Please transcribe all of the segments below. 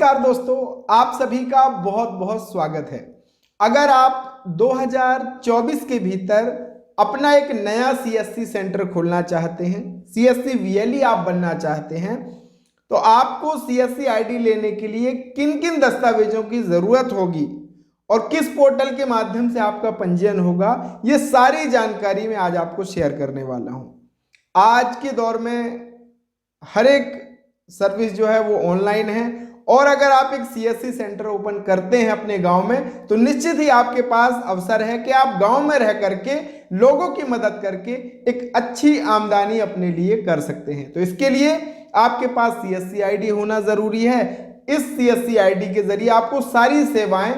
नमस्कार दोस्तों, आप सभी का बहुत बहुत स्वागत है। अगर आप 2024 के भीतर अपना एक नया सीएससी सेंटर खोलना चाहते हैं, सीएससी वीएलई आप बनना चाहते हैं, तो आपको सीएससी आईडी लेने के लिए किन किन दस्तावेजों की जरूरत होगी और किस पोर्टल के माध्यम से आपका पंजीयन होगा, ये सारी जानकारी मैं आज आपको शेयर करने वाला हूं। आज के दौर में हर एक सर्विस जो है वो ऑनलाइन है और अगर आप एक सीएससी सेंटर ओपन करते हैं अपने गांव में तो निश्चित ही आपके पास अवसर है कि आप गांव में रह करके लोगों की मदद करके एक अच्छी आमदनी अपने लिए कर सकते हैं। तो इसके लिए आपके पास सीएससी आईडी होना जरूरी है। इस सीएससी आईडी के जरिए आपको सारी सेवाएं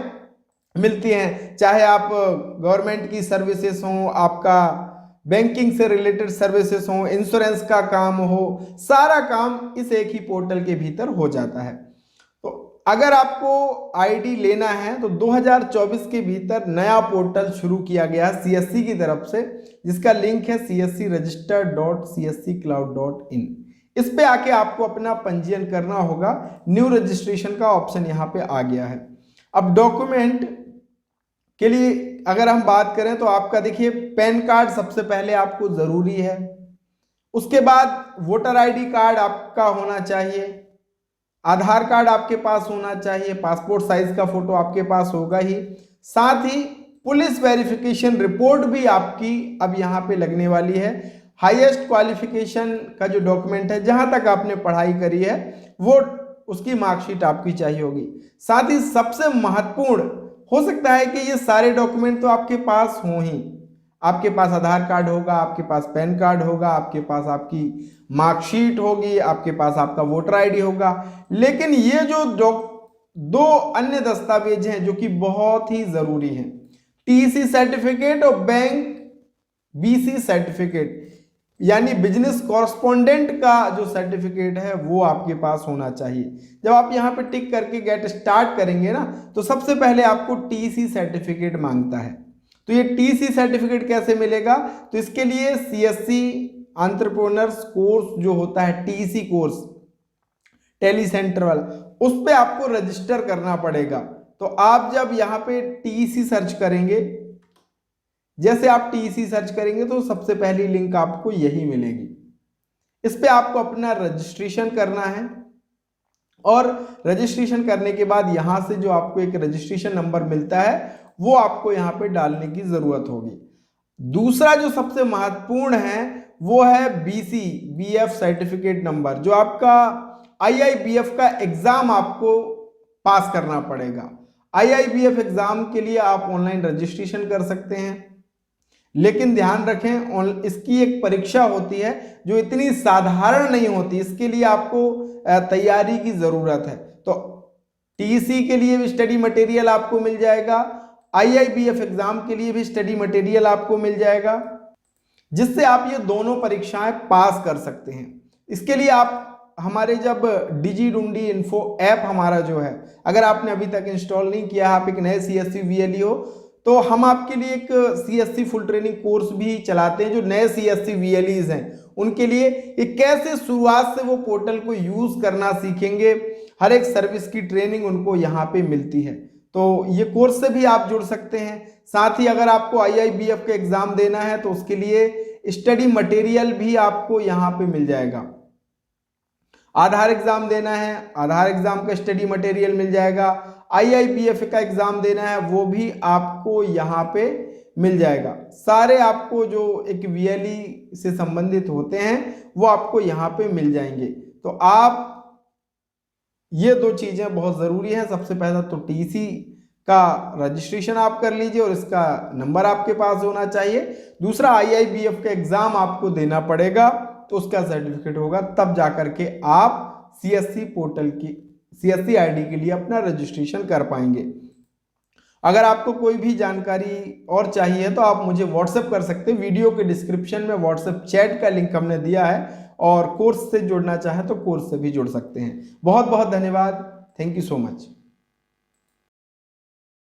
मिलती हैं, चाहे आप गवर्नमेंट की सर्विसेज हो, आपका बैंकिंग से रिलेटेड सर्विसेज हो, इंश्योरेंस का काम हो, सारा काम इस एक ही पोर्टल के भीतर हो जाता है। तो अगर आपको आईडी लेना है तो 2024 के भीतर नया पोर्टल शुरू किया गया सीएससी की तरफ से, जिसका लिंक है cscregister.csccloud.in। इस पे आके आपको अपना पंजीयन करना होगा। न्यू रजिस्ट्रेशन का ऑप्शन यहाँ पे आ गया है। अब डॉक्यूमेंट के लिए अगर हम बात करें तो आपका देखिए पैन कार्ड सबसे पहले आपको जरूरी है। उसके बाद वोटर आईडी कार्ड आपका होना चाहिए, आधार कार्ड आपके पास होना चाहिए, पासपोर्ट साइज का फोटो आपके पास होगा ही, साथ ही पुलिस वेरिफिकेशन रिपोर्ट भी आपकी अब यहाँ पे लगने वाली है। हाईएस्ट क्वालिफिकेशन का जो डॉक्यूमेंट है, जहां तक आपने पढ़ाई करी है वो उसकी मार्कशीट आपकी चाहिए होगी। साथ ही सबसे महत्वपूर्ण, हो सकता है कि ये सारे डॉक्यूमेंट तो आपके पास हों ही, आपके पास आधार कार्ड होगा, आपके पास पैन कार्ड होगा, आपके पास आपकी मार्कशीट होगी, आपके पास आपका वोटर आईडी होगा, लेकिन ये जो दो अन्य दस्तावेज हैं जो कि बहुत ही जरूरी हैं, टीसी सर्टिफिकेट और बैंक बीसी सर्टिफिकेट यानी बिजनेस कॉरस्पॉन्डेंट का जो सर्टिफिकेट है वो आपके पास होना चाहिए। जब आप यहाँ पे टिक करके गेट स्टार्ट करेंगे ना, तो सबसे पहले आपको टीसी सर्टिफिकेट मांगता है। तो ये टीसी सर्टिफिकेट कैसे मिलेगा? तो इसके लिए सीएससी एंटरप्रेन्योर्स कोर्स जो होता है, टीसी कोर्स टेली सेंटर वाला, उस पर आपको रजिस्टर करना पड़ेगा। तो आप जब यहाँ पे टीसी सर्च करेंगे, जैसे आप टीसी सर्च करेंगे तो सबसे पहली लिंक आपको यही मिलेगी। इस पे आपको अपना रजिस्ट्रेशन करना है और रजिस्ट्रेशन करने के बाद यहां से जो आपको एक रजिस्ट्रेशन नंबर मिलता है वो आपको यहां पे डालने की जरूरत होगी। दूसरा जो सबसे महत्वपूर्ण है वो है बीएफ सर्टिफिकेट नंबर, जो आपका आईआईबीएफ का एग्जाम आपको पास करना पड़ेगा। आईआईबीएफ एग्जाम के लिए आप ऑनलाइन रजिस्ट्रेशन कर सकते हैं, लेकिन ध्यान रखें इसकी एक परीक्षा होती है जो इतनी साधारण नहीं होती, इसके लिए आपको तैयारी की जरूरत है। तो टीसी के लिए भी स्टडी मटेरियल आपको मिल जाएगा, आईआईबीएफ एग्जाम के लिए भी स्टडी मटेरियल आपको मिल जाएगा, जिससे आप ये दोनों परीक्षाएं पास कर सकते हैं। इसके लिए आप हमारे जब डिजी इन्फो ऐप हमारा जो है, अगर आपने अभी तक इंस्टॉल नहीं किया, आप एक नए सीएससी वीएलई हो, तो हम आपके लिए एक सीएससी फुल ट्रेनिंग कोर्स भी चलाते हैं। जो नए सीएससी वीएलईज हैं उनके लिए ये कैसे शुरुआत से वो पोर्टल को यूज करना सीखेंगे, हर एक सर्विस की ट्रेनिंग उनको यहाँ पे मिलती है। तो ये कोर्स से भी आप जुड़ सकते हैं। साथ ही अगर आपको आईआईबीएफ का एग्जाम देना है तो उसके लिए स्टडी मटेरियल भी आपको यहाँ पे मिल जाएगा। आधार एग्जाम देना है, आधार एग्जाम का स्टडी मटेरियल मिल जाएगा। आईआईबीएफ का एग्जाम देना है वो भी आपको यहाँ पे मिल जाएगा। सारे आपको जो एक वीएलई से संबंधित होते हैं वो आपको यहाँ पे मिल जाएंगे। तो आप ये दो चीजें बहुत जरूरी हैं। सबसे पहला तो टीसी का रजिस्ट्रेशन आप कर लीजिए और इसका नंबर आपके पास होना चाहिए। दूसरा, आईआईबीएफ का एग्जाम आपको देना पड़ेगा, तो उसका सर्टिफिकेट होगा, तब जाकर के आप सीएससी पोर्टल की सीएससी आईडी के लिए अपना रजिस्ट्रेशन कर पाएंगे। अगर आपको कोई भी जानकारी और चाहिए तो आप मुझे व्हाट्सएप कर सकते हैं। वीडियो के डिस्क्रिप्शन में व्हाट्सएप चैट का लिंक हमने दिया है, और कोर्स से जुड़ना चाहे तो कोर्स से भी जुड़ सकते हैं। बहुत बहुत धन्यवाद। Thank you so much.